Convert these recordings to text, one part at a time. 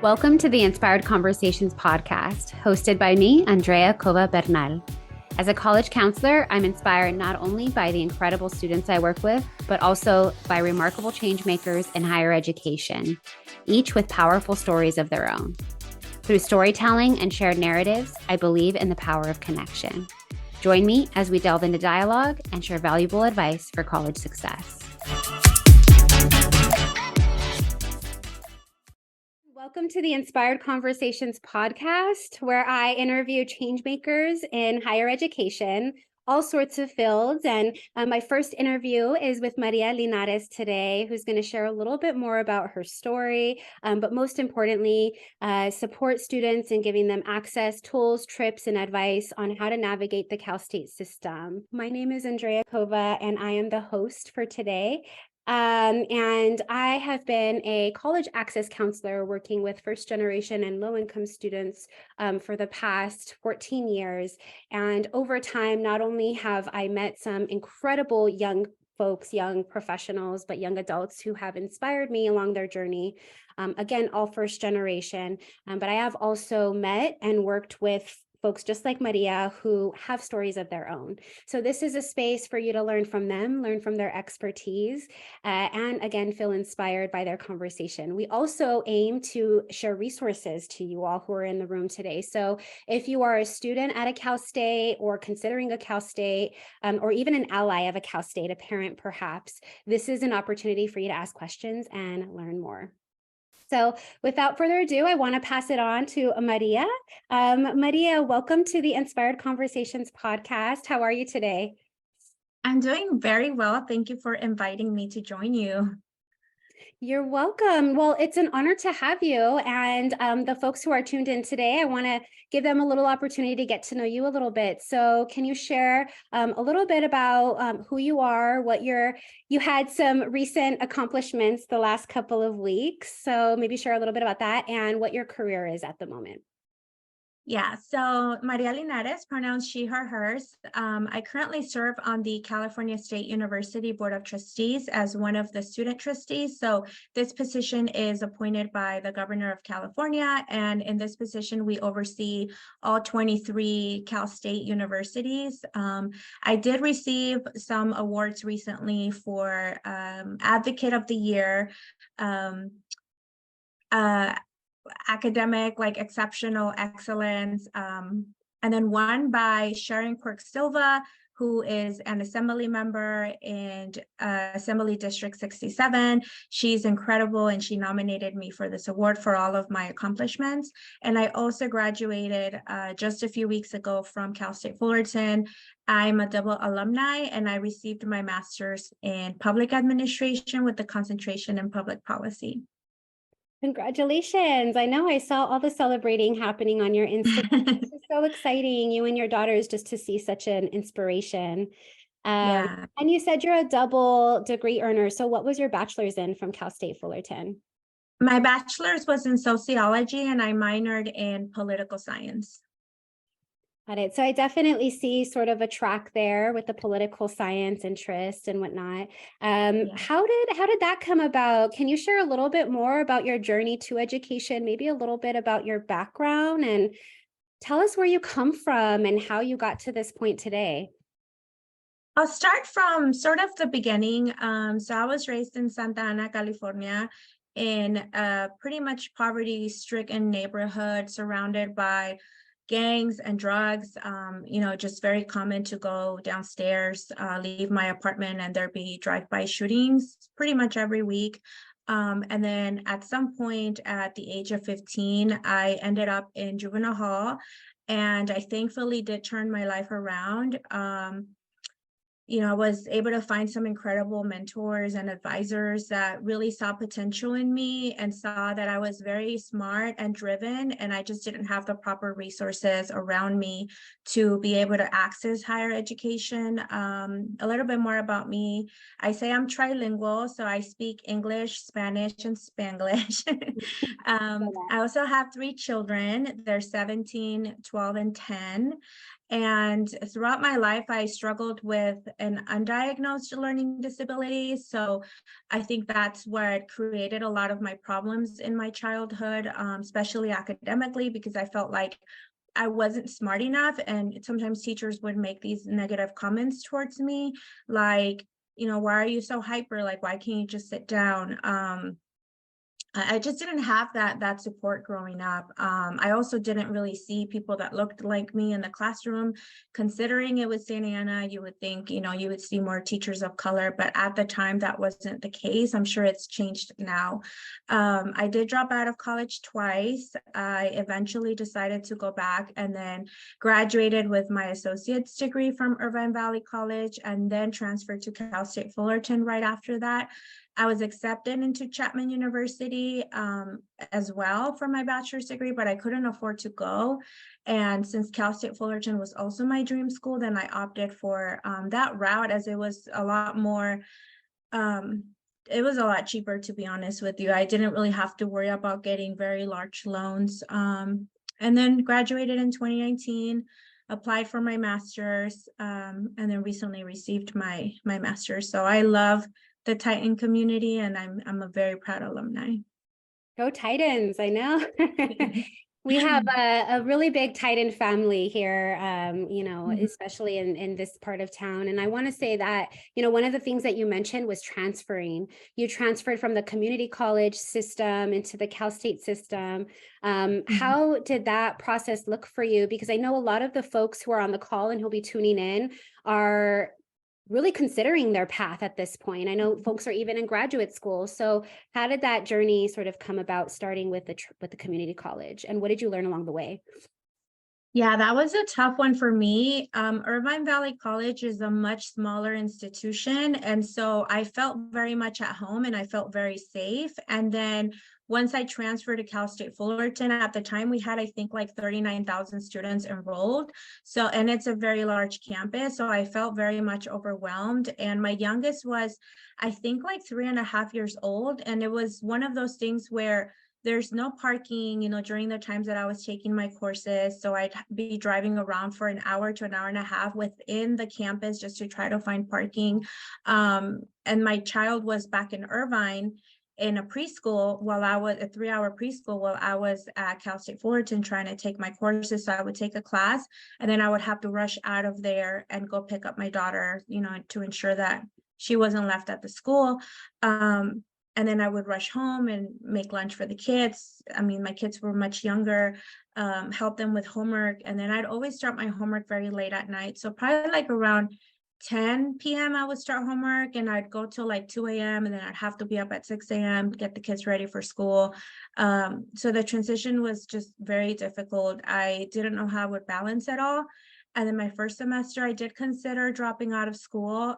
Welcome to the Inspired Conversations podcast, hosted by me, Andrea Cova-Bernal. As a college counselor, I'm inspired not only by the incredible students I work with, but also by remarkable change makers in higher education, each with powerful stories of their own. Through storytelling and shared narratives, I believe in the power of connection. Join me as we delve into dialogue and share valuable advice for college success. Welcome to the Inspired Conversations podcast, where I interview changemakers in higher education, all sorts of fields. And my first interview is with Maria Linares today, who's going to share a little bit more about her story, but most importantly, support students in giving them access, tools, trips, and advice on how to navigate the Cal State system. My name is Andrea Cova, and I am the host for today. And I have been a college access counselor working with first generation and low income students for the past 14 years. And over time, not only have I met some incredible young folks, young professionals, but young adults who have inspired me along their journey. Again, all first generation, but I have also met and worked with folks just like Maria who have stories of their own. So this is a space for you to learn from them, learn from their expertise, and again, feel inspired by their conversation. We also aim to share resources to you all who are in the room today. So if you are a student at a Cal State or considering a Cal State, or even an ally of a Cal State, a parent perhaps, this is an opportunity for you to ask questions and learn more. So without further ado, I want to pass it on to Maria. Maria, welcome to the Inspired Conversations podcast. How are you today? I'm doing very well. Thank you for inviting me to join you. You're welcome. Well, it's an honor to have you. And the folks who are tuned in today, I want to give them a little opportunity to get to know you a little bit. So can you share a little bit about who you are, you had some recent accomplishments the last couple of weeks. So maybe share a little bit about that and what your career is at the moment. Yeah, so Maria Linares, pronouns she, her, hers. I currently serve on the California State University Board of Trustees as one of the student trustees. So this position is appointed by the Governor of California. And in this position, we oversee all 23 Cal State universities. I did receive some awards recently for Advocate of the Year, academic, like exceptional excellence, and then one by Sharon Quirk Silva, who is an assembly member in Assembly District 67. She's incredible, and she nominated me for this award for all of my accomplishments. And I also graduated just a few weeks ago from Cal State Fullerton. I'm a double alumni, and I received my master's in public administration with the concentration in public policy. Congratulations. I know I saw all the celebrating happening on your Instagram. This is so exciting. You and your daughters, just to see such an inspiration. Yeah. And you said you're a double degree earner. So what was your bachelor's in from Cal State Fullerton? My bachelor's was in sociology, and I minored in political science. Got it. So I definitely see sort of a track there with the political science interest and whatnot. Yeah. How did that come about? Can you share a little bit more about your journey to education, maybe a little bit about your background, and tell us where you come from and how you got to this point today? I'll start from sort of the beginning. So I was raised in Santa Ana, California, in a pretty much poverty-stricken neighborhood surrounded by gangs and drugs. Just very common to go downstairs, leave my apartment, and there be drive-by shootings pretty much every week. And then at some point at the age of 15, I ended up in juvenile hall, and I thankfully did turn my life around. I was able to find some incredible mentors and advisors that really saw potential in me and saw that I was very smart and driven, and I just didn't have the proper resources around me to be able to access higher education. A little bit more about me. I say I'm trilingual, so I speak English, Spanish, and Spanglish. I also have 3 children. They're 17, 12, and 10. And throughout my life, I struggled with an undiagnosed learning disability. So I think that's what created a lot of my problems in my childhood, especially academically, because I felt like I wasn't smart enough. And sometimes teachers would make these negative comments towards me, like, why are you so hyper? Like, why can't you just sit down? I just didn't have that support growing up. I also didn't really see people that looked like me in the classroom. Considering it was Santa Ana, you would think, you would see more teachers of color, but at the time that wasn't the case. I'm sure it's changed now. I did drop out of college twice. I eventually decided to go back and then graduated with my associate's degree from Irvine Valley College and then transferred to Cal State Fullerton right after that. I was accepted into Chapman University as well for my bachelor's degree, but I couldn't afford to go. And since Cal State Fullerton was also my dream school, then I opted for that route, as it was a lot more, it was a lot cheaper, to be honest with you. I didn't really have to worry about getting very large loans. And then graduated in 2019, applied for my master's, and then recently received my master's. So I love the Titan community, and I'm a very proud alumni. Go Titans, I know. We have a really big Titan family here, especially in this part of town. And I want to say that, one of the things that you mentioned was transferring. You transferred from the community college system into the Cal State system. How did that process look for you? Because I know a lot of the folks who are on the call and who'll be tuning in are really considering their path at this point. I know folks are even in graduate school. So how did that journey sort of come about, starting with the community college, and what did you learn along the way? Yeah, that was a tough one for me. Irvine Valley College is a much smaller institution. And so I felt very much at home and I felt very safe. And then once I transferred to Cal State Fullerton, at the time we had, I think, like 39,000 students enrolled. So, and it's a very large campus. So I felt very much overwhelmed. And my youngest was, I think, like 3.5 years old. And it was one of those things where there's no parking, during the times that I was taking my courses. So I'd be driving around for an hour to an hour and a half within the campus just to try to find parking. And my child was back in Irvine in a preschool while I was a 3-hour preschool while I was at Cal State Fullerton trying to take my courses. So I would take a class and then I would have to rush out of there and go pick up my daughter, to ensure that she wasn't left at the school. And then I would rush home and make lunch for the kids. I mean, my kids were much younger, help them with homework. And then I'd always start my homework very late at night. So probably like around 10 p.m. I would start homework and I'd go till like 2 a.m. and then I'd have to be up at 6 a.m. get the kids ready for school. So the transition was just very difficult. I didn't know how I would balance it all. And then my first semester, I did consider dropping out of school.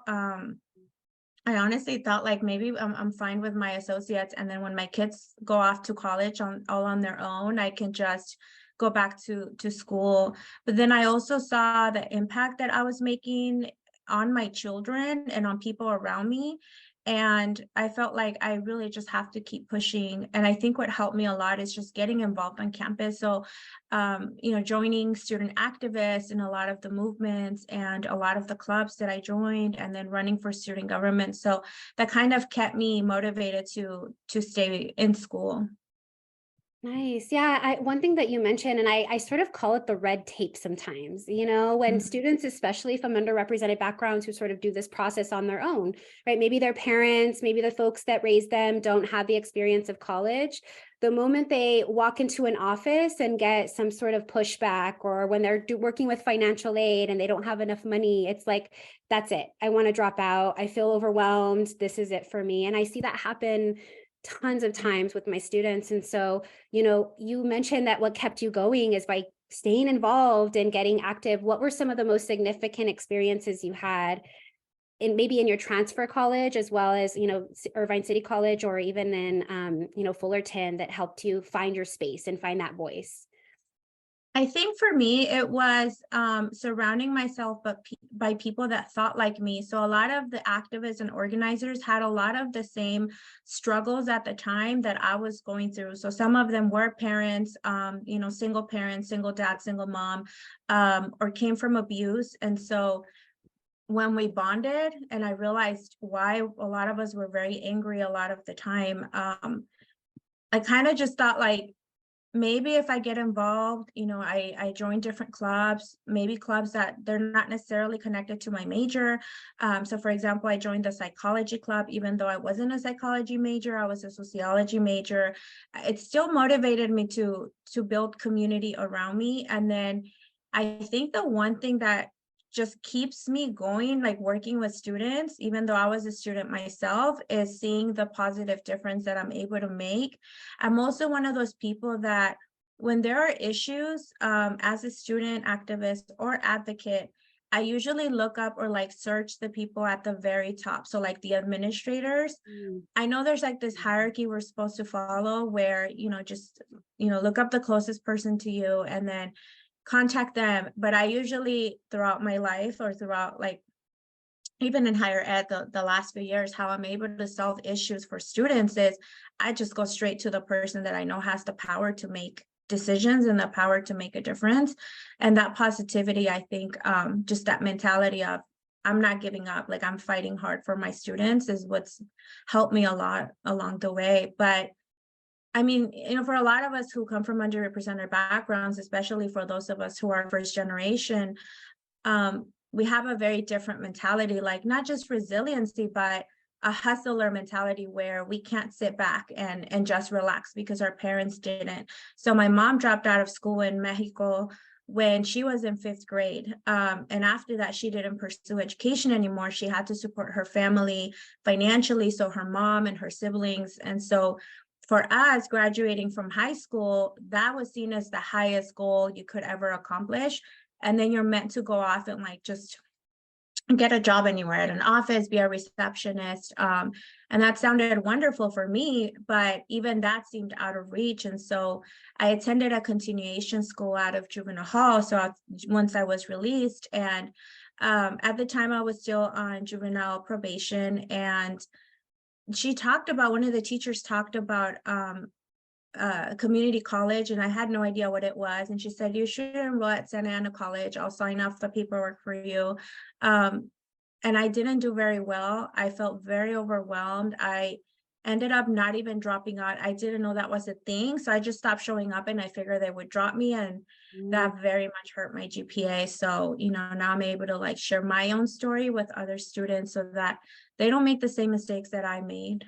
I honestly thought like maybe I'm fine with my associates, and then when my kids go off to college all on their own, I can just go back to school. But then I also saw the impact that I was making on my children and on people around me. And I felt like I really just have to keep pushing. And I think what helped me a lot is just getting involved on campus. So, joining student activists in a lot of the movements and a lot of the clubs that I joined, and then running for student government. So that kind of kept me motivated to stay in school. Nice. Yeah. One thing that you mentioned, and I sort of call it the red tape sometimes, when students, especially from underrepresented backgrounds who sort of do this process on their own, right? Maybe their parents, maybe the folks that raised them don't have the experience of college. The moment they walk into an office and get some sort of pushback, or when they're working with financial aid and they don't have enough money, it's like, that's it. I want to drop out. I feel overwhelmed. This is it for me. And I see that happen tons of times with my students. And so, you mentioned that what kept you going is by staying involved and getting active. What were some of the most significant experiences you had maybe in your transfer college, as well as, Irvine City College, or even in, Fullerton, that helped you find your space and find that voice? I think for me, it was surrounding myself by people that thought like me. So a lot of the activists and organizers had a lot of the same struggles at the time that I was going through. So some of them were parents, single parents, single dad, single mom, or came from abuse. And so when we bonded and I realized why a lot of us were very angry a lot of the time, I kind of just thought like, maybe if I get involved, I join different clubs, maybe clubs that they're not necessarily connected to my major. So for example, I joined the psychology club, even though I wasn't a psychology major, I was a sociology major. It still motivated me to build community around me. And then I think the one thing that just keeps me going, like working with students, even though I was a student myself, is seeing the positive difference that I'm able to make. I'm also one of those people that when there are issues, as a student activist or advocate, I usually look up or like search the people at the very top. So like the administrators. Mm. I know there's like this hierarchy we're supposed to follow where, just, look up the closest person to you and then contact them. But I usually throughout my life or throughout like even in higher ed, the last few years, how I'm able to solve issues for students is I just go straight to the person that I know has the power to make decisions and the power to make a difference. And that positivity, I think, just that mentality of I'm not giving up, like I'm fighting hard for my students is what's helped me a lot along the way. But I mean, for a lot of us who come from underrepresented backgrounds, especially for those of us who are first generation, we have a very different mentality, like not just resiliency, but a hustler mentality where we can't sit back and just relax because our parents didn't. So my mom dropped out of school in Mexico when she was in 5th grade. And after that, she didn't pursue education anymore. She had to support her family financially. So her mom and her siblings. And so for us graduating from high school, that was seen as the highest goal you could ever accomplish. And then you're meant to go off and like just get a job anywhere at an office, be a receptionist. And that sounded wonderful for me, but even that seemed out of reach. And so I attended a continuation school out of juvenile hall. So once I was released, and at the time I was still on juvenile probation, and one of the teachers talked about community college, and I had no idea what it was. And she said, you should enroll at Santa Ana College. I'll sign off the paperwork for you. And I didn't do very well. I felt very overwhelmed. I ended up not even dropping out. I didn't know that was a thing. So I just stopped showing up and I figured they would drop me. And that very much hurt my GPA. So, now I'm able to like share my own story with other students so that they don't make the same mistakes that I made.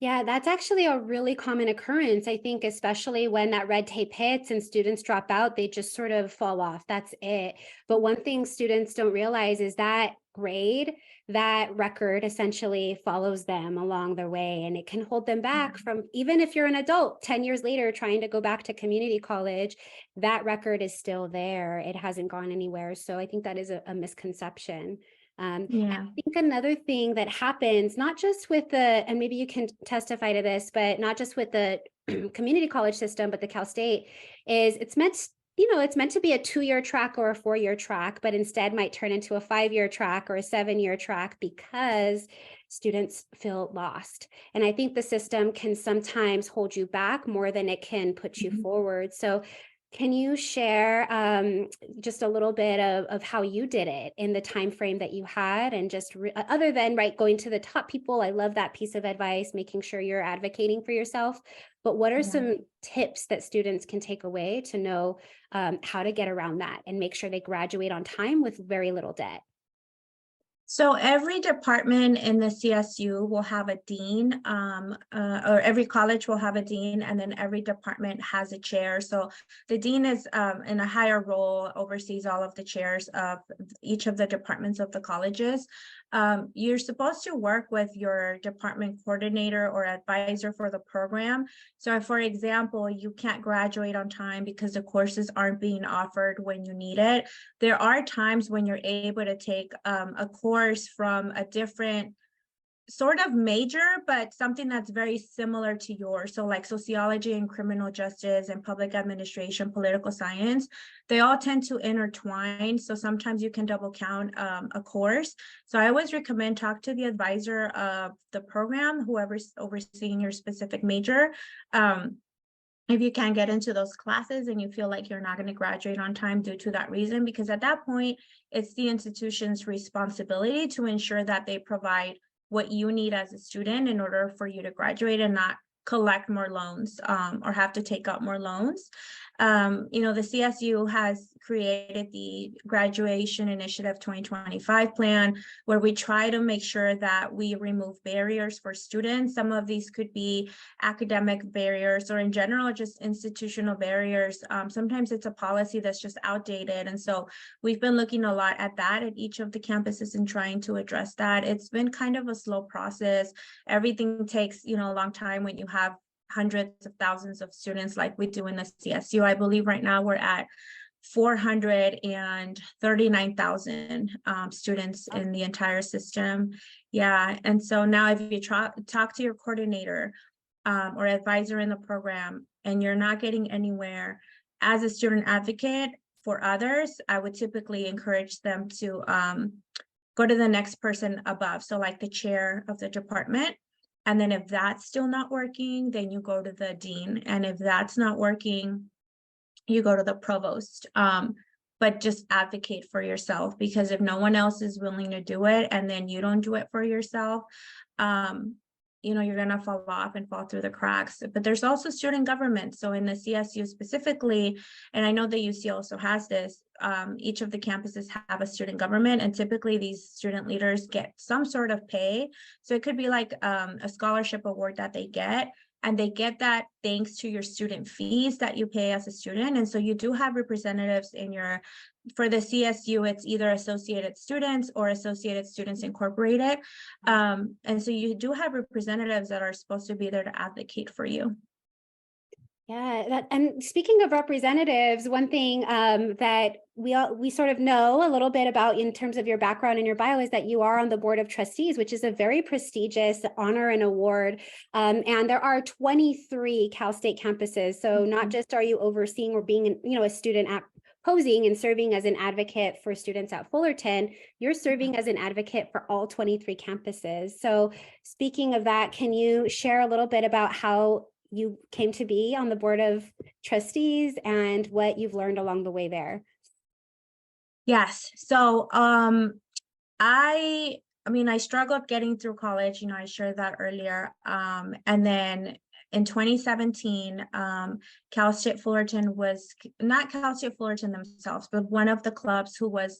Yeah, that's actually a really common occurrence. I think, especially when that red tape hits and students drop out, they just sort of fall off. That's it. But one thing students don't realize is that grade, that record essentially follows them along their way, and it can hold them back from, even if you're an adult 10 years later trying to go back to community college, that record is still there. It hasn't gone anywhere. So I think that is a misconception. Yeah. I think another thing that happens, not just with and maybe you can testify to this, but not just with the community college system, but the Cal State, is it's meant to be a 2-year track or a 4-year track, but instead might turn into a 5-year track or a 7-year track because students feel lost. And I think the system can sometimes hold you back more than it can put you forward. So can you share just a little bit of how you did it in the time frame that you had, and just other than going to the top people? I love that piece of advice, making sure you're advocating for yourself. But what are some tips that students can take away to know how to get around that and make sure they graduate on time with very little debt? So every department in the CSU will have a dean, or every college will have a dean, and then every department has a chair. So the dean is in a higher role, oversees all of the chairs of each of the departments of the colleges. You're supposed to work with your department coordinator or advisor for the program. So for example, you can't graduate on time because the courses aren't being offered when you need it. There are times when you're able to take a course from a different sort of major, but something that's very similar to yours. So like sociology and criminal justice and public administration, political science, they all tend to intertwine. So sometimes you can double count a course. So I always recommend talk to the advisor of the program, whoever's overseeing your specific major. If you can't get into those classes and you feel like you're not going to graduate on time due to that reason, because at that point, it's the institution's responsibility to ensure that they provide what you need as a student in order for you to graduate and not collect more loans or have to take out more loans. You know, the CSU has created the Graduation Initiative 2025 plan, where we try to make sure that we remove barriers for students. Some of these could be academic barriers or in general, just institutional barriers. Sometimes it's a policy that's just outdated. And so we've been looking a lot at that at each of the campuses and trying to address that. It's been kind of a slow process. Everything takes, you know, a long time when you have hundreds of thousands of students like we do in the CSU. I believe right now we're at 439,000 students in the entire system. Yeah, and so now if you talk to your coordinator or advisor in the program and you're not getting anywhere as a student advocate for others, I would typically encourage them to go to the next person above. So like the chair of the department. And then if that's still not working, then you go to the dean. And if that's not working, you go to the provost. But just advocate for yourself, because if no one else is willing to do it and then you don't do it for yourself, you know, you're going to fall off and fall through the cracks. But there's also student government. So in the CSU specifically, and I know the UC also has this, each of the campuses have a student government, and typically these student leaders get some sort of pay. So it could be like a scholarship award that they get, and they get that thanks to your student fees that you pay as a student. And so you do have representatives in your, for the CSU, it's either Associated Students or Associated Students Incorporated. And so you do have representatives that are supposed to be there to advocate for you. Yeah, and speaking of representatives, one thing that we sort of know a little bit about in terms of your background and your bio is that you are on the board of trustees, which is a very prestigious honor and award. And there are 23 Cal State campuses. So not just are you overseeing or being, you know, a student at posing and serving as an advocate for students at Fullerton, you're serving as an advocate for all 23 campuses. So speaking of that, can you share a little bit about how you came to be on the board of trustees and what you've learned along the way there? Yes. So I mean, I struggled getting through college, you know, I shared that earlier. And then in 2017, Cal State Fullerton was, not Cal State Fullerton themselves, but one of the clubs who was,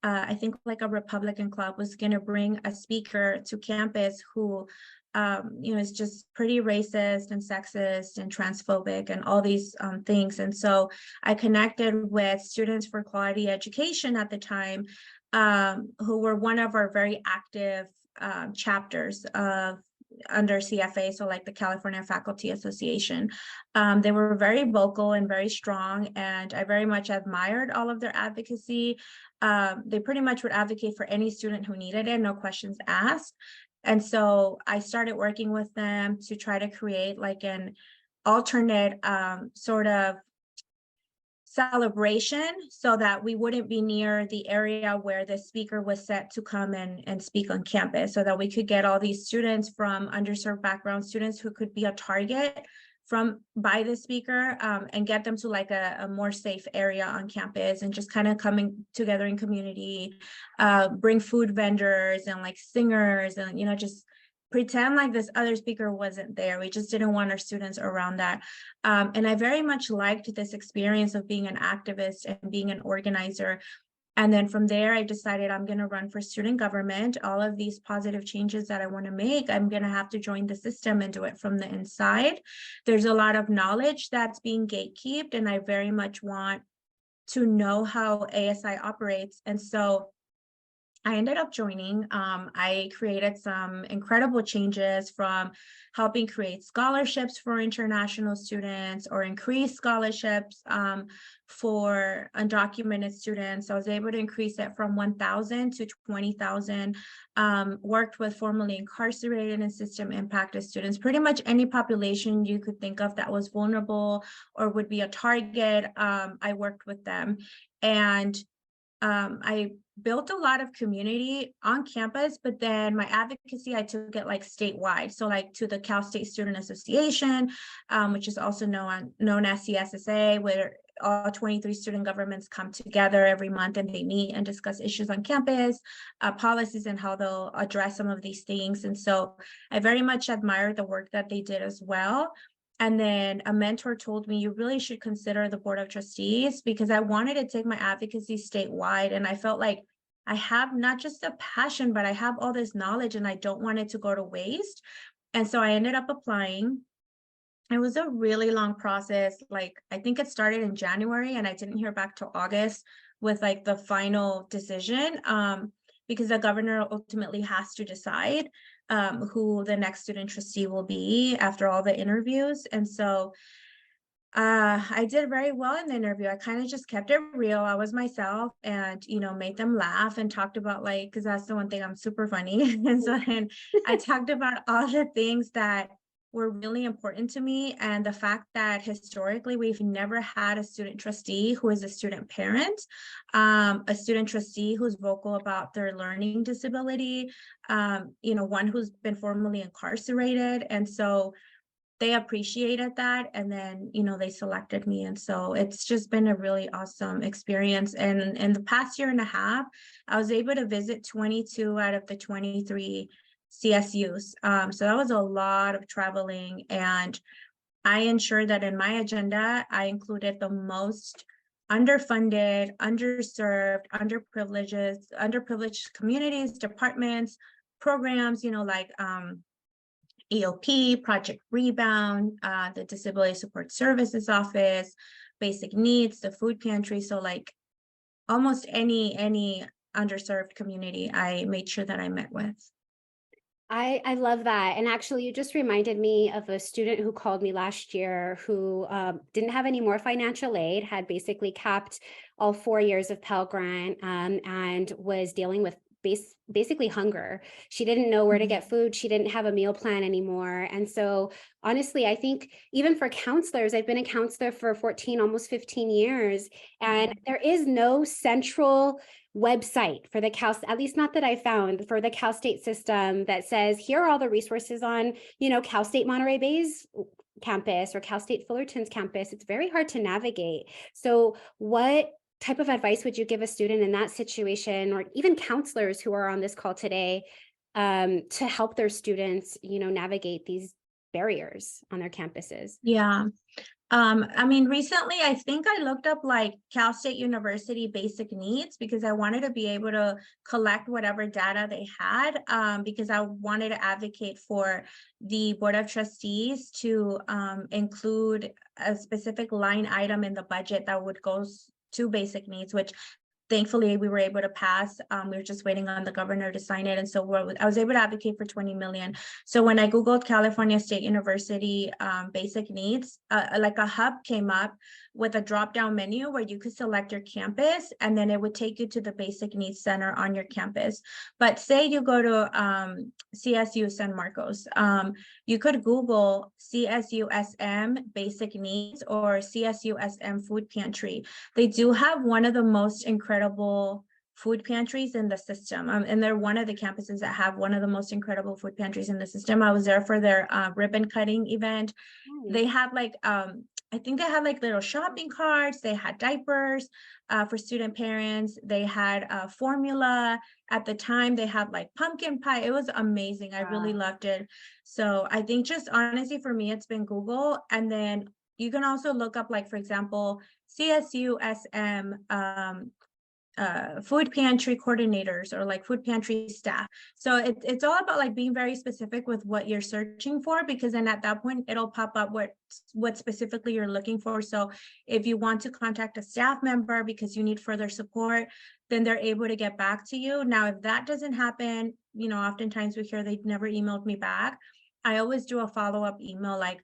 I think like a Republican club, was going to bring a speaker to campus who you know, is just pretty racist and sexist and transphobic and all these things. And so I connected with Students for Quality Education at the time, who were one of our very active chapters of under CFA, so like the California Faculty Association. They were very vocal and very strong, and I very much admired all of their advocacy. They pretty much would advocate for any student who needed it, no questions asked. And so I started working with them to try to create like an alternate sort of celebration so that we wouldn't be near the area where the speaker was set to come and speak on campus, so that we could get all these students from underserved background, students who could be a target by the speaker, and get them to like a more safe area on campus, and just kind of coming together in community, bring food vendors and like singers, and, you know, just pretend like this other speaker wasn't there. We just didn't want our students around that. And I very much liked this experience of being an activist and being an organizer. And then from there, I decided I'm going to run for student government. All of these positive changes that I want to make, I'm going to have to join the system and do it from the inside. There's a lot of knowledge that's being gatekept, and I very much want to know how ASI operates. And so I ended up joining. I created some incredible changes, from helping create scholarships for international students or increase scholarships for undocumented students. I was able to increase it from 1,000 to 20,000. Worked with formerly incarcerated and system impacted students, pretty much any population you could think of that was vulnerable or would be a target. I worked with them. And I built a lot of community on campus, but then my advocacy, I took it like statewide. So like to the Cal State Student Association, which is also known as CSSA, where all 23 student governments come together every month and they meet and discuss issues on campus, policies, and how they'll address some of these things. And so I very much admire the work that they did as well. And then a mentor told me, you really should consider the Board of Trustees, because I wanted to take my advocacy statewide. And I felt like I have not just a passion, but I have all this knowledge and I don't want it to go to waste. And so I ended up applying. It was a really long process. Like, I think it started in January and I didn't hear back till August with like the final decision, because the governor ultimately has to decide who the next student trustee will be after all the interviews. And so I did very well in the interview. I kind of just kept it real. I was myself, and made them laugh and talked about, like, because that's the one thing, I'm super funny. And so then I talked about all the things that were really important to me, and the fact that historically we've never had a student trustee who is a student parent, a student trustee who's vocal about their learning disability, one who's been formerly incarcerated. And so they appreciated that, and then they selected me. And so it's just been a really awesome experience. And in the past year and a half, I was able to visit 22 out of the 23 CSUs. So that was a lot of traveling, and I ensured that in my agenda I included the most underfunded, underserved, underprivileged communities, departments, programs, like EOP, Project Rebound, the Disability Support Services Office, Basic Needs, the food pantry. So like almost any underserved community, I made sure that I met with. I love that. And actually, you just reminded me of a student who called me last year who didn't have any more financial aid, had basically capped all 4 years of Pell Grant, and was dealing with basically hunger. She didn't know where to get food. She didn't have a meal plan anymore. And so honestly, I think even for counselors, I've been a counselor for 14, almost 15 years, and there is no central website for the Cal, at least not that I found, for the Cal State system that says, here are all the resources on, Cal State Monterey Bay's campus or Cal State Fullerton's campus. It's very hard to navigate. So what type of advice would you give a student in that situation, or even counselors who are on this call today, to help their students, navigate these barriers on their campuses? Yeah. I mean, recently, I think I looked up like Cal State University basic needs, because I wanted to be able to collect whatever data they had, because I wanted to advocate for the Board of Trustees to include a specific line item in the budget that would go to basic needs, which thankfully we were able to pass. We were just waiting on the governor to sign it. And so I was able to advocate for 20 million. So when I Googled California State University basic needs, like a hub came up with a drop-down menu where you could select your campus, and then it would take you to the basic needs center on your campus. But say you go to CSU San Marcos, you could Google CSU SM basic needs or CSU SM food pantry. They do have one of the most incredible food pantries in the system. And they're one of the campuses that have one of the most incredible food pantries in the system. I was there for their ribbon cutting event. They had like, I think they had like little shopping carts. They had diapers for student parents. They had formula. At the time, they had like pumpkin pie. It was amazing. I really loved it. So I think just honestly, for me, it's been Google. And then you can also look up, like, for example, CSU SM food pantry coordinators or like food pantry staff. So it's all about like being very specific with what you're searching for, because then at that point it'll pop up what specifically you're looking for. So if you want to contact a staff member because you need further support, then they're able to get back to you. Now, if that doesn't happen, oftentimes we hear they never emailed me back. I always do a follow-up email like,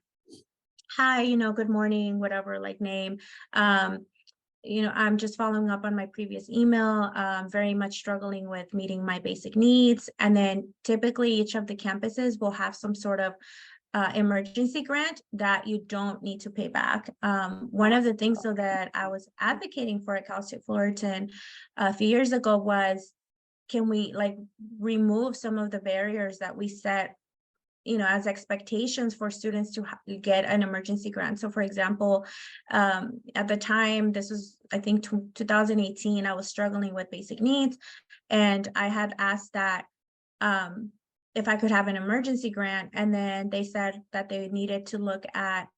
hi, good morning, whatever, like name. I'm just following up on my previous email, very much struggling with meeting my basic needs. And then typically each of the campuses will have some sort of emergency grant that you don't need to pay back. One of the things though that I was advocating for at Cal State Fullerton a few years ago was, can we like remove some of the barriers that we set as expectations for students to get an emergency grant. So for example, at the time, this was, I think 2018, I was struggling with basic needs. And I had asked that if I could have an emergency grant, and then they said that they needed to look at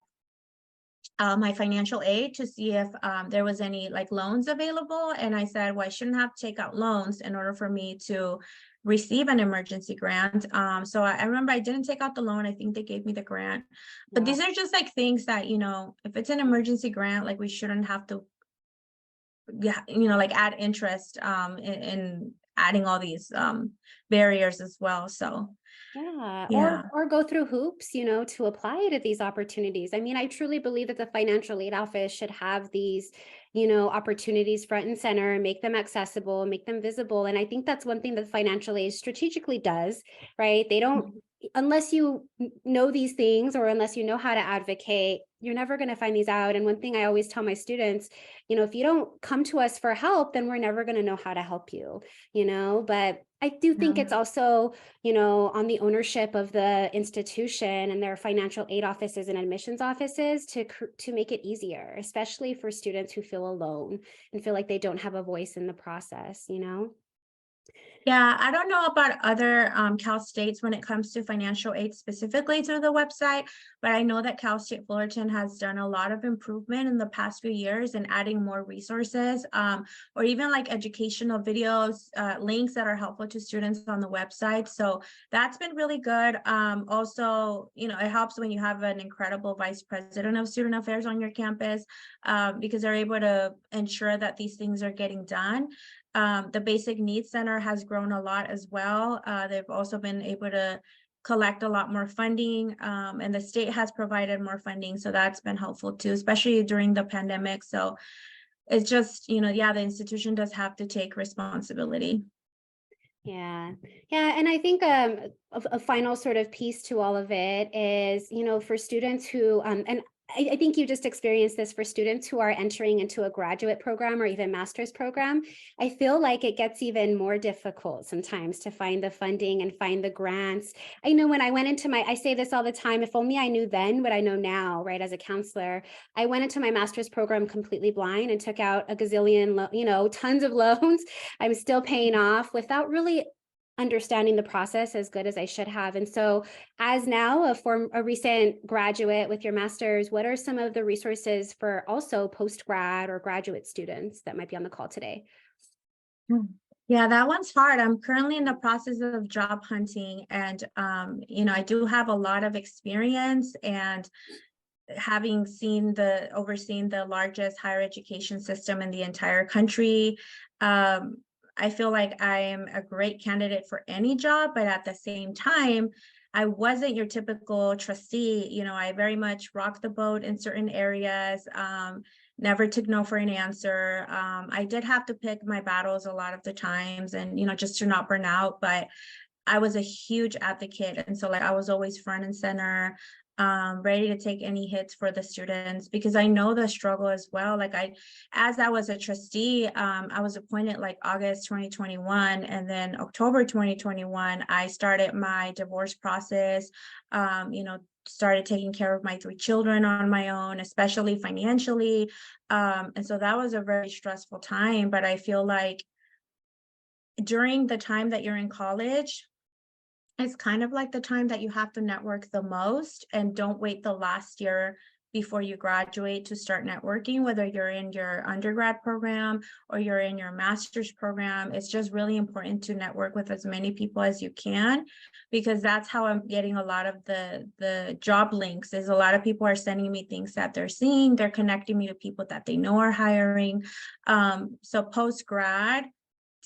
my financial aid to see if there was any like loans available. And I said, well, I shouldn't have to take out loans in order for me to receive an emergency grant. So I remember I didn't take out the loan. I think they gave me the grant. But these are just like things that, if it's an emergency grant, like we shouldn't have to, like add interest in adding all these barriers as well. So yeah, or go through hoops, to apply to these opportunities. I mean, I truly believe that the financial aid office should have these, opportunities front and center, make them accessible, make them visible. And I think that's one thing that financial aid strategically does, right? They don't, unless you know these things or unless you know how to advocate, you're never going to find these out. And one thing I always tell my students, if you don't come to us for help, then we're never going to know how to help you, but I do think it's also, on the ownership of the institution and their financial aid offices and admissions offices to make it easier, especially for students who feel alone and feel like they don't have a voice in the process, Yeah, I don't know about other Cal States when it comes to financial aid specifically through the website, but I know that Cal State Fullerton has done a lot of improvement in the past few years and adding more resources, or even like educational videos, links that are helpful to students on the website. So that's been really good. Also, it helps when you have an incredible vice president of student affairs on your campus, because they're able to ensure that these things are getting done. The Basic Needs Center has grown a lot as well. They've also been able to collect a lot more funding, and the state has provided more funding. So that's been helpful too, especially during the pandemic. So it's just, the institution does have to take responsibility. Yeah. And I think a final sort of piece to all of it is, for students who, and I think you just experienced this for students who are entering into a graduate program or even master's program. I feel like it gets even more difficult sometimes to find the funding and find the grants. I know when I went into I say this all the time, if only I knew then what I know now, right, as a counselor, I went into my master's program completely blind and took out a gazillion, tons of loans. I'm still paying off without really understanding the process as good as I should have. And so as now a recent graduate with your master's, what are some of the resources for also post-grad or graduate students that might be on the call today? Yeah, that one's hard. I'm currently in the process of job hunting, and I do have a lot of experience, and having overseen the largest higher education system in the entire country, I feel like I am a great candidate for any job, but at the same time, I wasn't your typical trustee. I very much rocked the boat in certain areas, never took no for an answer. I did have to pick my battles a lot of the times and, just to not burn out, but I was a huge advocate. And so like I was always front and center, ready to take any hits for the students, because I know the struggle as well. Like as I was a trustee, I was appointed like August 2021, and then October 2021, I started my divorce process, started taking care of my 3 children on my own, especially financially. And so that was a very stressful time, but I feel like during the time that you're in college, it's kind of like the time that you have to network the most, and don't wait the last year before you graduate to start networking, whether you're in your undergrad program or you're in your master's program. It's just really important to network with as many people as you can, because that's how I'm getting a lot of the job links. Is a lot of people are sending me things that they're seeing, they're connecting me to people that they know are hiring. So post grad,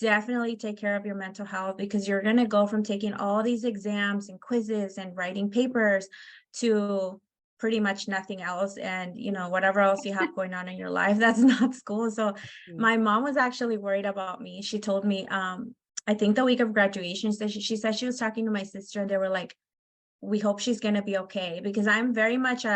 definitely take care of your mental health, because you're going to go from taking all these exams and quizzes and writing papers to pretty much nothing else, and whatever else you have going on in your life that's not school. So my mom was actually worried about me. She told me, I think the week of graduation, she said she was talking to my sister, and they were like, we hope she's going to be okay, because I'm very much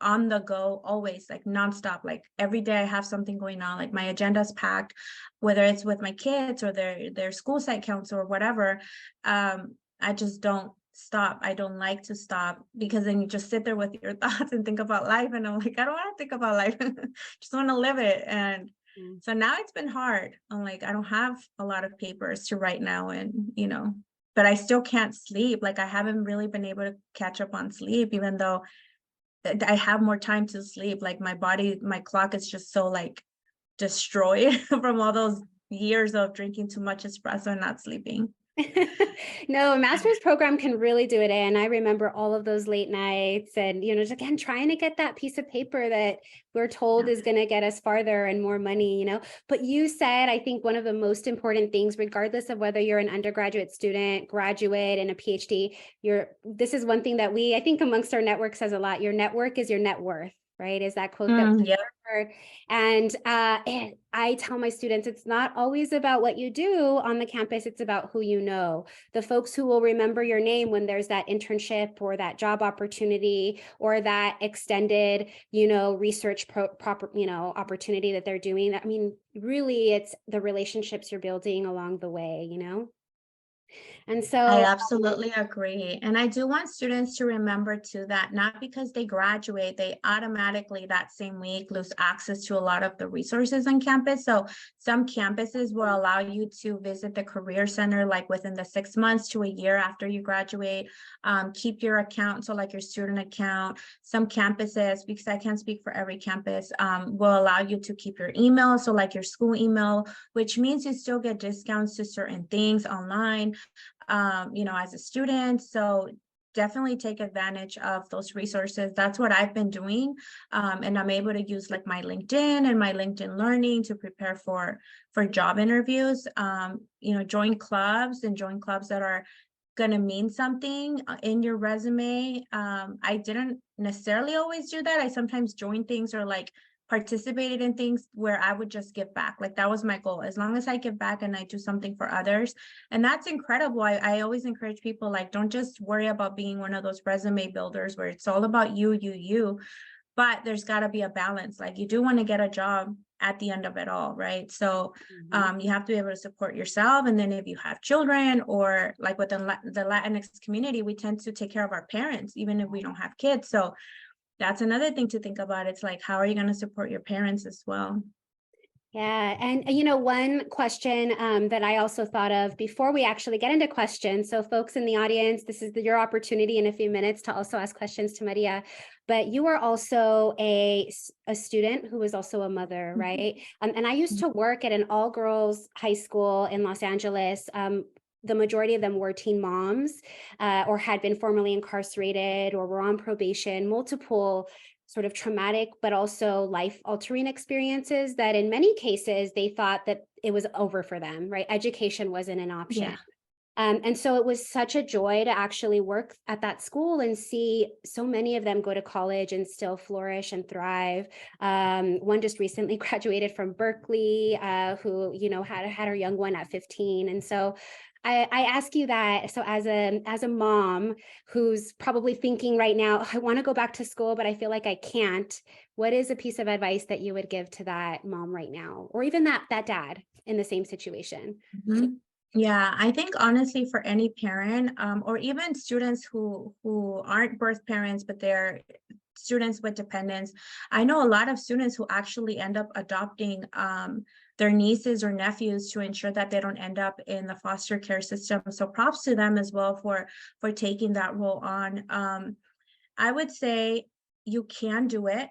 on the go, always, like nonstop. Like every day I have something going on, like my agenda's packed, whether it's with my kids or their school site council or whatever. I just don't stop. I don't like to stop, because then you just sit there with your thoughts and think about life, and I'm like, I don't want to think about life. Just want to live it. And so now it's been hard. I'm like, I don't have a lot of papers to write now, and but I still can't sleep. Like I haven't really been able to catch up on sleep, even though I have more time to sleep. Like my body, my clock is just so like destroyed from all those years of drinking too much espresso and not sleeping. No, a master's program can really do it. And I remember all of those late nights and, just again, trying to get that piece of paper that we're told is going to get us farther and more money, But you said, I think one of the most important things, regardless of whether you're an undergraduate student, graduate, and a PhD, this is one thing that I think amongst our network says a lot. Your network is your net worth. Right? Is that quote that Yep. and I tell my students, it's not always about what you do on the campus. It's about who you know, the folks who will remember your name when there's that internship or that job opportunity or that extended, research opportunity that they're doing. I mean, really, it's the relationships you're building along the way, And so I absolutely agree. And I do want students to remember too that not because they graduate, they automatically that same week lose access to a lot of the resources on campus. So some campuses will allow you to visit the Career Center like within the 6 months to a year after you graduate. Keep your account, so like your student account. Some campuses, because I can't speak for every campus, will allow you to keep your email, so like your school email, which means you still get discounts to certain things online. As a student. So definitely take advantage of those resources. That's what I've been doing. And I'm able to use like my LinkedIn and my LinkedIn Learning to prepare for job interviews. Join clubs that are going to mean something in your resume. I didn't necessarily always do that. I sometimes join things or like participated in things where I would just give back. Like that was my goal. As long as I give back and I do something for others. And that's incredible. I always encourage people, like, don't just worry about being one of those resume builders where it's all about you, but there's got to be a balance. Like you do want to get a job at the end of it all, right? So you have to be able to support yourself. And then if you have children, or like within the Latinx community, we tend to take care of our parents, even if we don't have kids. So that's another thing to think about. It's like, how are you going to support your parents as well? Yeah. And, one question that I also thought of before we actually get into questions. So folks in the audience, this is your opportunity in a few minutes to also ask questions to Maria. But you are also a student who is also a mother, right? And I used to work at an all-girls high school in Los Angeles. The majority of them were teen moms or had been formerly incarcerated or were on probation, multiple sort of traumatic, but also life-altering experiences that in many cases, they thought that it was over for them, right? Education wasn't an option. Yeah. And so it was such a joy to actually work at that school and see so many of them go to college and still flourish and thrive. One just recently graduated from Berkeley, who, had her young one at 15. And so I ask you that. So as a mom who's probably thinking right now, I want to go back to school, but I feel like I can't. What is a piece of advice that you would give to that mom right now, or even that dad in the same situation? Yeah, I think honestly for any parent, or even students who aren't birth parents, but they're students with dependents. I know a lot of students who actually end up adopting their nieces or nephews to ensure that they don't end up in the foster care system. So props to them as well for taking that role on. I would say you can do it.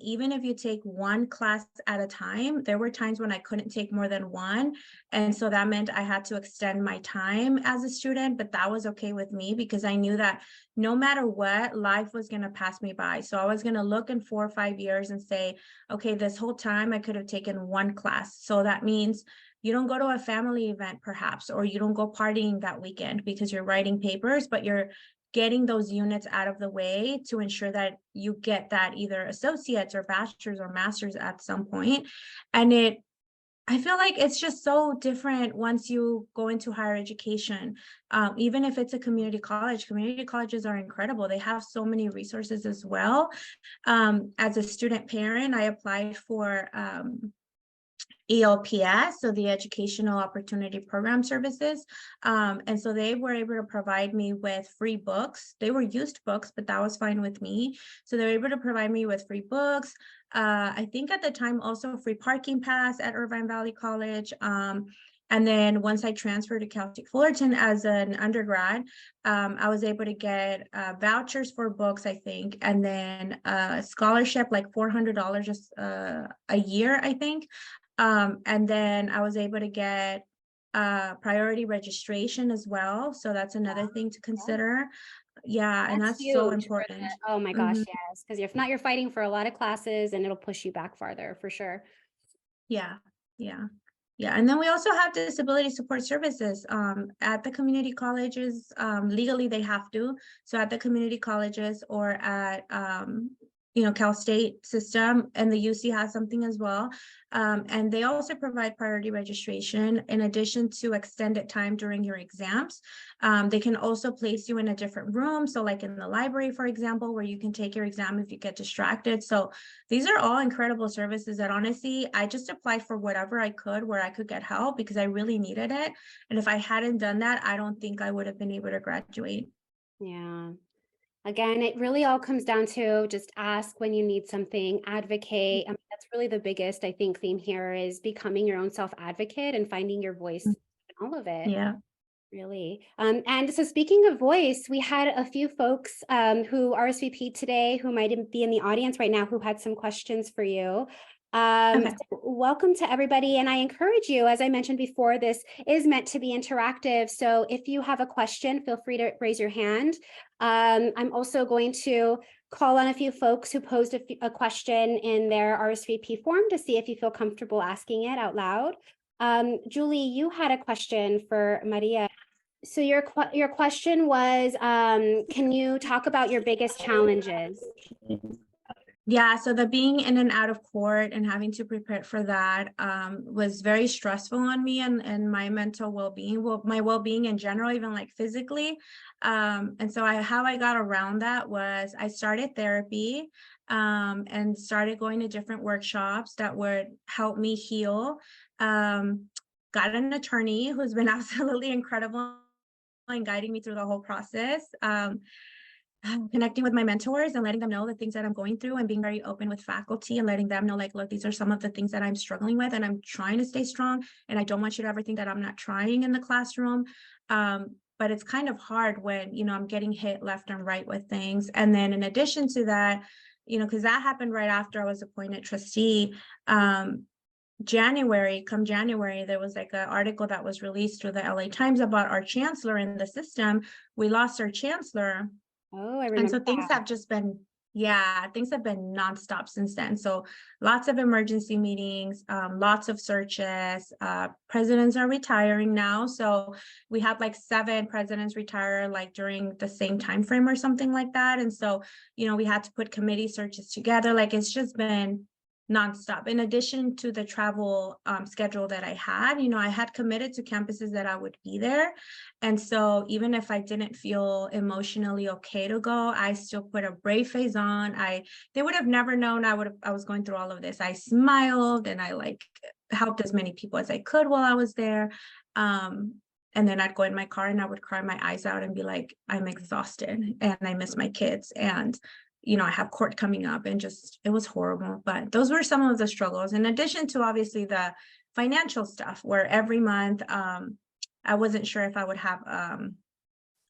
Even if you take one class at a time. There were times when I couldn't take more than one. And so that meant I had to extend my time as a student, but that was okay with me because I knew that no matter what, life was going to pass me by. So I was going to look in 4 or 5 years and say, okay, this whole time I could have taken one class. So that means you don't go to a family event perhaps, or you don't go partying that weekend because you're writing papers, but you're getting those units out of the way to ensure that you get that either associates or bachelor's or master's at some point. And I feel like it's just so different once you go into higher education. Even if it's a community colleges are incredible. They have so many resources as well. As a student parent, I applied for EOPS, so the Educational Opportunity Program Services. And so they were able to provide me with free books. They were used books, but that was fine with me. So they were able to provide me with free books. I think at the time also free parking pass at Irvine Valley College. And then once I transferred to Cal State Fullerton as an undergrad, I was able to get vouchers for books, I think, and then a scholarship, like $400 just a year, I think. And then I was able to get priority registration as well. So that's another thing to consider. Yeah, and that's so huge important. oh my gosh, yes, because if not, you're fighting for a lot of classes and it'll push you back farther for sure. Yeah, yeah. Yeah, and then we also have disability support services at the community colleges. Legally, they have to. So at the community colleges or at Cal State system, and the UC has something as well. And they also provide priority registration in addition to extended time during your exams. They can also place you in a different room. So like in the library, for example, where you can take your exam if you get distracted. So these are all incredible services that honestly, I just applied for whatever I could where I could get help because I really needed it. And if I hadn't done that, I don't think I would have been able to graduate. Yeah. Again, it really all comes down to just ask when you need something, advocate. I mean, that's really the biggest, I think, theme here is becoming your own self-advocate and finding your voice in all of it. Yeah. Really. And so speaking of voice, we had a few folks who RSVP'd today who might be in the audience right now who had some questions for you. Okay. So welcome to everybody. And I encourage you, as I mentioned before, this is meant to be interactive. So if you have a question, feel free to raise your hand. I'm also going to call on a few folks who posed a question in their RSVP form to see if you feel comfortable asking it out loud. Julie, you had a question for Maria. So your question was, can you talk about your biggest challenges? Yeah, so the being in and out of court and having to prepare for that was very stressful on me and my mental well-being, my well-being in general, even like physically. And so how I got around that was I started therapy and started going to different workshops that would help me heal. Got an attorney who's been absolutely incredible and guiding me through the whole process. Connecting with my mentors and letting them know the things that I'm going through and being very open with faculty and letting them know, like, look, these are some of the things that I'm struggling with and I'm trying to stay strong. And I don't want you to ever think that I'm not trying in the classroom. But it's kind of hard when, I'm getting hit left and right with things. And then in addition to that, because that happened right after I was appointed trustee, January, there was like an article that was released through the LA Times about our chancellor in the system. We lost our chancellor. Oh, I remember. And so things have just been, things have been nonstop since then. So lots of emergency meetings, lots of searches. Presidents are retiring now. So we had like 7 presidents retire like during the same time frame or something like that. And so, we had to put committee searches together. Like it's just been nonstop. In addition to the travel schedule that I had, I had committed to campuses that I would be there. And so even if I didn't feel emotionally okay to go, I still put a brave face on. They would have never known I was going through all of this. I smiled and I helped as many people as I could while I was there. And then I'd go in my car and I would cry my eyes out and be like, I'm exhausted and I miss my kids. And I have court coming up and it was horrible. But those were some of the struggles, in addition to obviously the financial stuff where every month I wasn't sure if I would have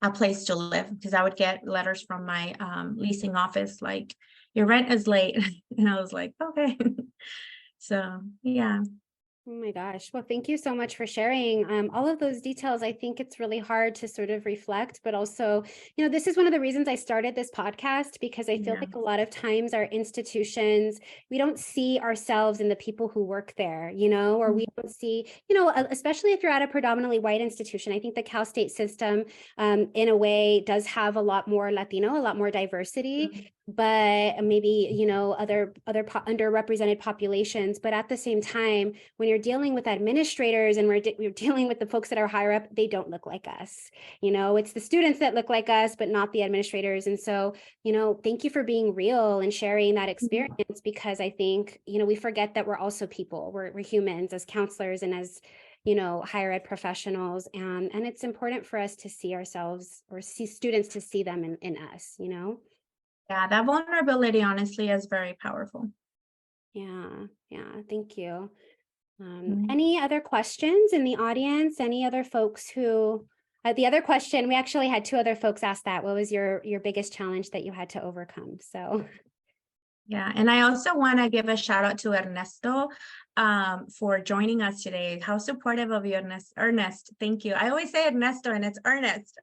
a place to live, because I would get letters from my leasing office like, your rent is late. And I was like, okay. So yeah. Oh my gosh. Well, thank you so much for sharing all of those details. I think it's really hard to sort of reflect, but also, this is one of the reasons I started this podcast, because I feel Yeah. like a lot of times our institutions, we don't see ourselves in the people who work there, or we don't see, especially if you're at a predominantly white institution. I think the Cal State system, in a way, does have a lot more Latino, a lot more diversity, but maybe, other underrepresented populations. But at the same time, when you're dealing with administrators and we're dealing with the folks that are higher up, they don't look like us. It's the students that look like us, but not the administrators. And so, thank you for being real and sharing that experience, because I think, we forget that we're also people. We're humans as counselors and as, higher ed professionals. And it's important for us to see ourselves, or see students to see them in us, Yeah, that vulnerability honestly is very powerful. Yeah, thank you. Mhm. Any other questions in the audience? Any other folks who, the other question, we actually had two other folks ask that. What was your biggest challenge that you had to overcome? So Yeah, and I also want to give a shout out to Ernesto for joining us today. How supportive of you, Ernest. Thank you. I always say Ernesto and it's Ernest.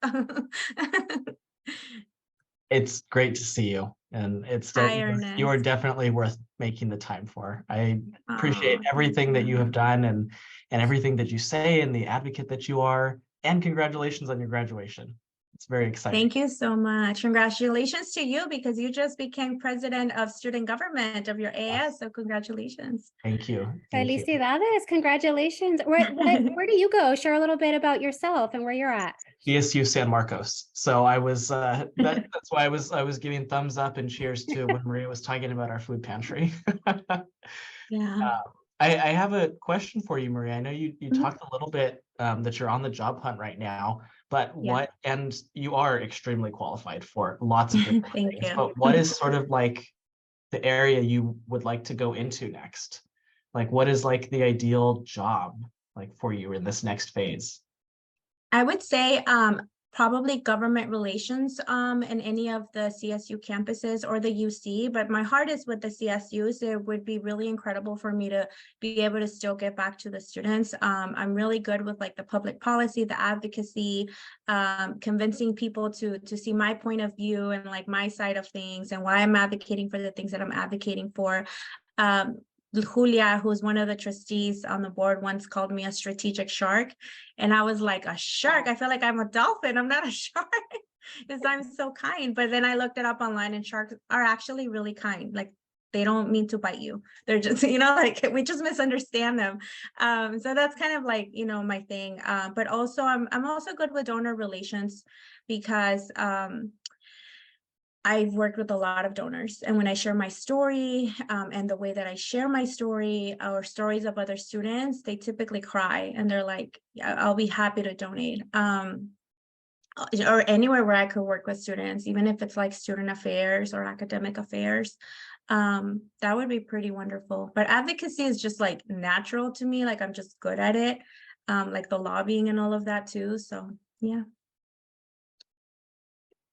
It's great to see you, and Hi, you are Ernest. definitely worth making the time for. I appreciate Aw, everything that you thank have done, and everything that you say, and the advocate that you are, and congratulations on your graduation. It's very exciting. Thank you so much. Congratulations to you, because you just became president of student government of your AS. So congratulations. Thank you. Thank you. felicidades, congratulations. Where do you go? Share a little bit about yourself and where you're at. BSU San Marcos. So I was that's why I was giving thumbs up and cheers to when Maria was talking about our food pantry. Yeah. I have a question for you, Maria. I know you Mhm. talked a little bit that you're on the job hunt right now, but Yeah. and you are extremely qualified for lots of different Thank things, you. but what is sort of like the area you would like to go into next? Like, what is like the ideal job like for you in this next phase? I would say probably government relations in any of the CSU campuses or the UC, but my heart is with the CSUs. It would be really incredible for me to be able to still get back to the students. I'm really good with like the public policy, the advocacy, convincing people to see my point of view and like my side of things and why I'm advocating for the things that I'm advocating for. Um, Julia, who's one of the trustees on the board, once called me a strategic shark. And I was like, a shark? I feel like I'm a dolphin. I'm not a shark, because I'm so kind. But then I looked it up online, and sharks are actually really kind. Like, they don't mean to bite you. They're just, like we just misunderstand them. So that's kind of like, my thing. But also I'm also good with donor relations, because I've worked with a lot of donors, and when I share my story and the way that I share my story or stories of other students, they typically cry and they're like, yeah, I'll be happy to donate. Or anywhere where I could work with students, even if it's like student affairs or academic affairs, that would be pretty wonderful. But advocacy is just like natural to me. Like I'm just good at it, like the lobbying and all of that too. So yeah.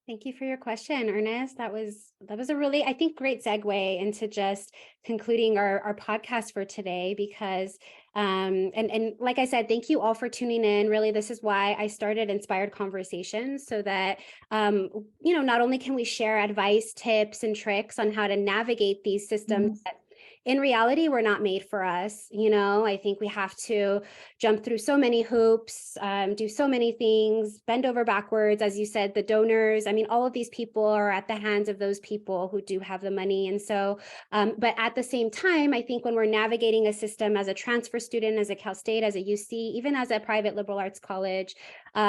Thank you for your question, Ernest. That was a really, I think, great segue into just concluding our podcast for today, because and like I said, thank you all for tuning in. Really, this is why I started Inspired Conversations, so that not only can we share advice, tips, and tricks on how to navigate these systems that in reality were not made for us. I think we have to jump through so many hoops, do so many things, bend over backwards. As you said, the donors, I mean, all of these people are at the hands of those people who do have the money. And so, but at the same time, I think when we're navigating a system as a transfer student, as a Cal State, as a UC, even as a private liberal arts college, we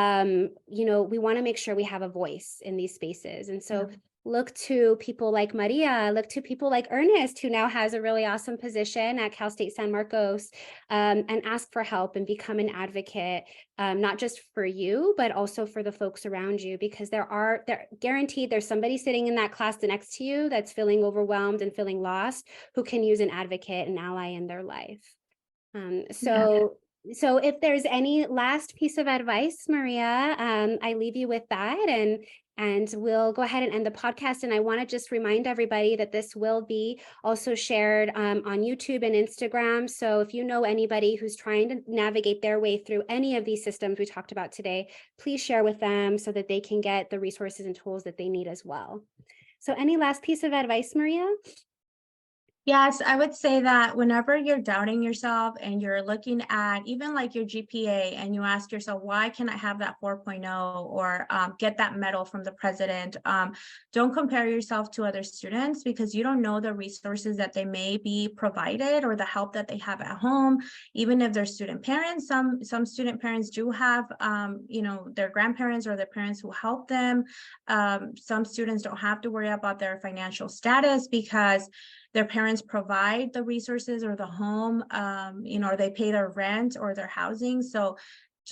want to make sure we have a voice in these spaces. And so look to people like Maria, look to people like Ernest, who now has a really awesome position at Cal State San Marcos, and ask for help and become an advocate, not just for you, but also for the folks around you, because they're guaranteed there's somebody sitting in that class next to you that's feeling overwhelmed and feeling lost, who can use an advocate, an ally in their life. So So if there's any last piece of advice, Maria, I leave you with that, and we'll go ahead and end the podcast. And I want to just remind everybody that this will be also shared on YouTube and Instagram. So if you know anybody who's trying to navigate their way through any of these systems we talked about today, please share with them so that they can get the resources and tools that they need as well. So any last piece of advice, Maria? Yes, I would say that whenever you're doubting yourself and you're looking at even like your GPA and you ask yourself, why can I have that 4.0 or get that medal from the president? Don't compare yourself to other students because you don't know the resources that they may be provided or the help that they have at home. Even if they're student parents, some student parents do have, their grandparents or their parents who help them. Some students don't have to worry about their financial status because their parents provide the resources or the home, or they pay their rent or their housing. So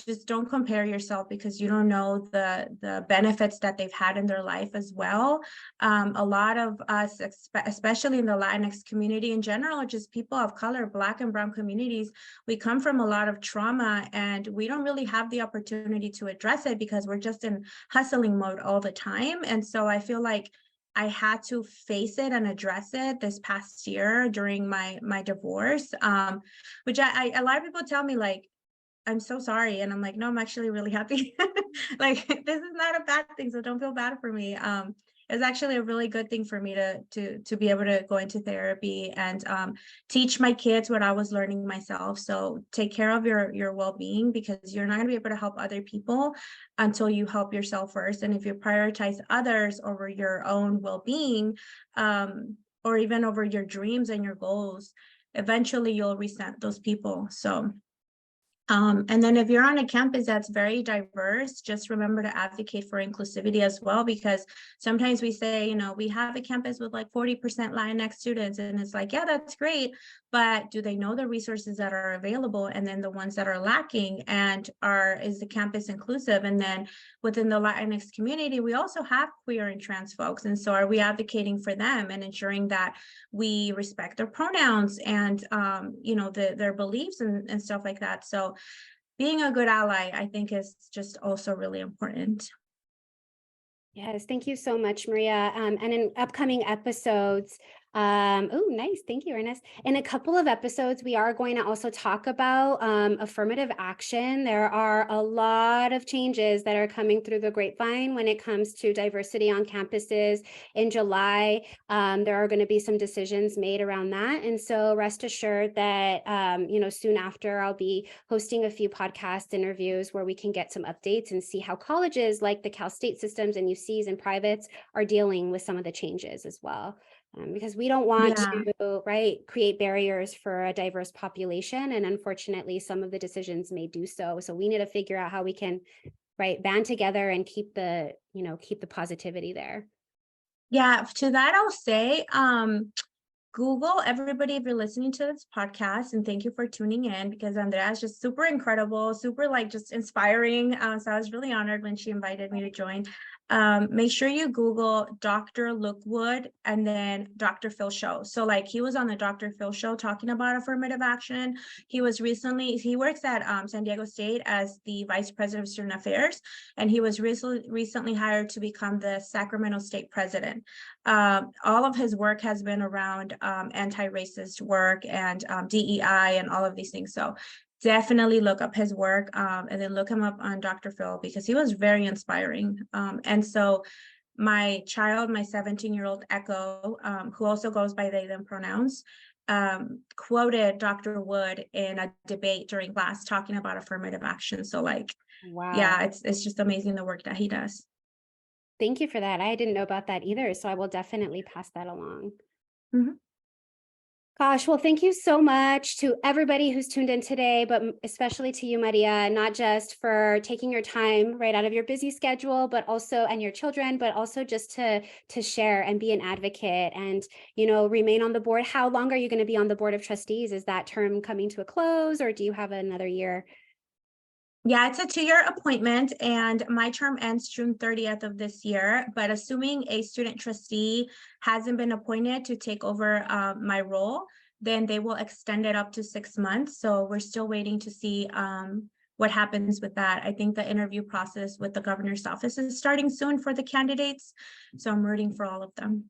just don't compare yourself because you don't know the benefits that they've had in their life as well. A lot of us, especially in the Latinx community in general, just people of color, Black and Brown communities, we come from a lot of trauma and we don't really have the opportunity to address it because we're just in hustling mode all the time. And so I feel like I had to face it and address it this past year during my divorce, which a lot of people tell me like, I'm so sorry. And I'm like, no, I'm actually really happy. Like, this is not a bad thing. So don't feel bad for me. It's actually a really good thing for me to be able to go into therapy and teach my kids what I was learning myself. So take care of your well-being because you're not going to be able to help other people until you help yourself first. And if you prioritize others over your own well-being, or even over your dreams and your goals, eventually you'll resent those people. So and then if you're on a campus that's very diverse, just remember to advocate for inclusivity as well, because sometimes we say, we have a campus with like 40% Latinx students, and it's like, yeah, that's great, but do they know the resources that are available? And then the ones that are lacking, and is the campus inclusive? And then within the Latinx community, we also have queer and trans folks. And so are we advocating for them and ensuring that we respect their pronouns and, their beliefs and stuff like that? So being a good ally, I think, is just also really important. Yes, thank you so much, Maria. And in upcoming episodes, oh, nice. Thank you, Ernest. In a couple of episodes, we are going to also talk about affirmative action. There are a lot of changes that are coming through the grapevine when it comes to diversity on campuses. In July, there are going to be some decisions made around that. And so rest assured that, soon after, I'll be hosting a few podcast interviews where we can get some updates and see how colleges like the Cal State systems and UCs and privates are dealing with some of the changes as well. Because we don't want to, create barriers for a diverse population. And unfortunately, some of the decisions may do so. So we need to figure out how we can, band together and keep the positivity there. Yeah, to that I'll say, Google, everybody, if you're listening to this podcast, and thank you for tuning in because Andrea is just super incredible, super just inspiring. So I was really honored when she invited me to join. Make sure you Google Dr. Lookwood and then Dr. Phil Show. So he was on the Dr. Phil Show talking about affirmative action. He works at San Diego State as the Vice President of Student Affairs, and he was recently hired to become the Sacramento State President. All of his work has been around anti-racist work and DEI and all of these things. So definitely look up his work and then look him up on Dr. Phil because he was very inspiring. And so my 17-year-old Echo, who also goes by they, them pronouns, quoted Dr. Wood in a debate during class talking about affirmative action. So wow. Yeah, it's just amazing the work that he does. Thank you for that. I didn't know about that either. So I will definitely pass that along. Mm-hmm. Gosh, well, thank you so much to everybody who's tuned in today, but especially to you, Maria, not just for taking your time right out of your busy schedule, but also, and your children, but also just to share and be an advocate and, remain on the board. How long are you going to be on the Board of Trustees? Is that term coming to a close or do you have another year? Yeah, it's a 2-year appointment and my term ends June 30th of this year, but assuming a student trustee hasn't been appointed to take over my role, then they will extend it up to 6 months. So we're still waiting to see what happens with that. I think the interview process with the governor's office is starting soon for the candidates. So I'm rooting for all of them.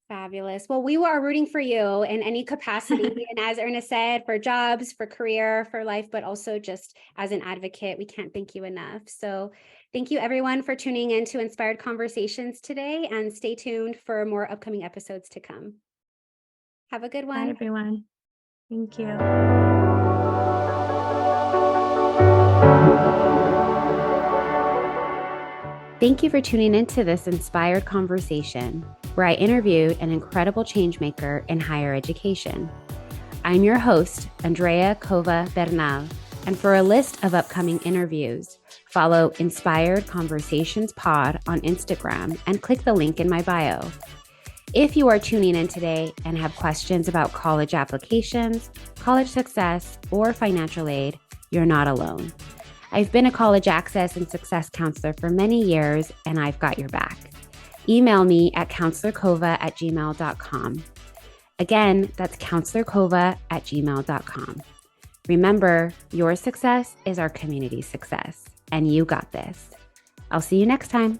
Fabulous. Well, we are rooting for you in any capacity. And as Ernest said, for jobs, for career, for life, but also just as an advocate, we can't thank you enough. So thank you everyone for tuning in to Inspired Conversations today, and stay tuned for more upcoming episodes to come. Have a good one. Bye, everyone. Thank you. Thank you for tuning into this inspired conversation where I interviewed an incredible changemaker in higher education. I'm your host, Andrea Cova-Bernal, and for a list of upcoming interviews, follow Inspired Conversations Pod on Instagram and click the link in my bio. If you are tuning in today and have questions about college applications, college success, or financial aid, you're not alone. I've been a college access and success counselor for many years, and I've got your back. Email me at counselorcova@gmail.com. Again, that's counselorcova@gmail.com. Remember, your success is our community's success, and you got this. I'll see you next time.